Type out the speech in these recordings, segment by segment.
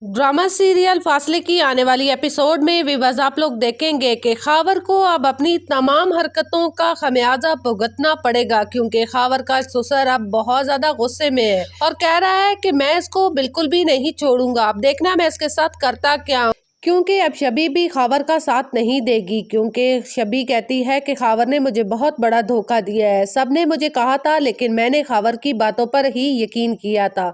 Drama serial फासले की आने वाली एपिसोड में विवाज आप लोग देखेंगे कि खावर को अब अपनी तमाम हरकतों का खमियाजा भुगतना पड़ेगा, क्योंकि खावर का ससुर अब बहुत ज्यादा गुस्से में है और कह रहा है कि मैं इसको बिल्कुल भी नहीं छोड़ूंगा। अब देखना मैं इसके साथ करता क्या, क्योंकि अब शबी भी खावर का साथ नहीं देगी। क्योंकि शबी कहती है कि खावर ने मुझे बहुत बड़ा धोखा दिया है, सबने मुझे कहा था लेकिन मैंने खावर की बातों पर ही यकीन किया था,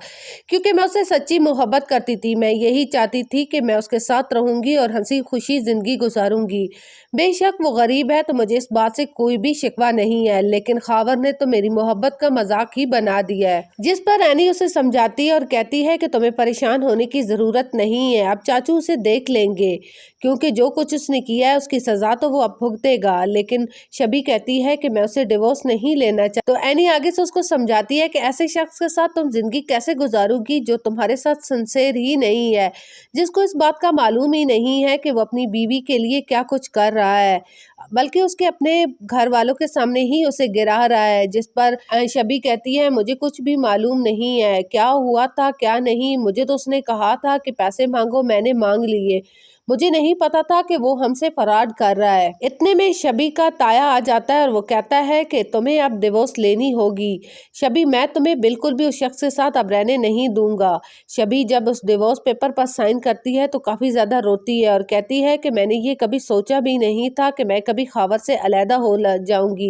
क्योंकि मैं उससे सच्ची मोहब्बत करती थी। मैं यही चाहती थी कि मैं उसके साथ रहूंगी और हंसी खुशी जिंदगी गुजारूंगी। बेशक वो गरीब है तो मुझे इस बात से कोई भी शिकवा नहीं है, लेकिन खावर ने तो मेरी मोहब्बत का मजाक ही बना दिया है। जिस पर एनी उसे समझाती है और कहती है कि तुम्हें परेशान होने की जरूरत नहीं है, अब चाचू उसे देख लेंगे, क्योंकि जो कुछ उसने किया है उसकी सजा तो वो अब भुगतेगा। लेकिन शबी कहती है कि मैं उसे डिवोर्स नहीं लेना चाहती। तो एनी आगे से उसको समझाती है कि ऐसे शख्स के साथ तुम जिंदगी कैसे गुजारोगी जो तुम्हारे साथ सिंसेयर ही नहीं है, जिसको इस बात का मालूम ही नहीं है कि वो अपनी बीवी के लिए क्या कुछ कर रहा है, बल्कि उसके अपने घर वालों के सामने ही उसे गिरा रहा है। जिस पर शबी कहती है मुझे कुछ भी मालूम नहीं है, क्या हुआ था क्या नहीं, मुझे तो उसने कहा था कि पैसे मांगो, मैंने मांग लिए, मुझे नहीं पता था कि वो हमसे फराड कर रहा है। इतने में शबी का ताया आ जाता है और वो कहता है कि तुम्हें अब डिवोर्स लेनी होगी। शबी मैं तुम्हें बिल्कुल भी उस शख्स के साथ अब रहने नहीं दूंगा। शबी जब उस डिवोर्स पेपर पर साइन करती है तो काफी ज्यादा रोती है और कहती है कि मैंने ये कभी सोचा भी नहीं था कि मैं कभी खावर से अलहदा हो जाऊंगी।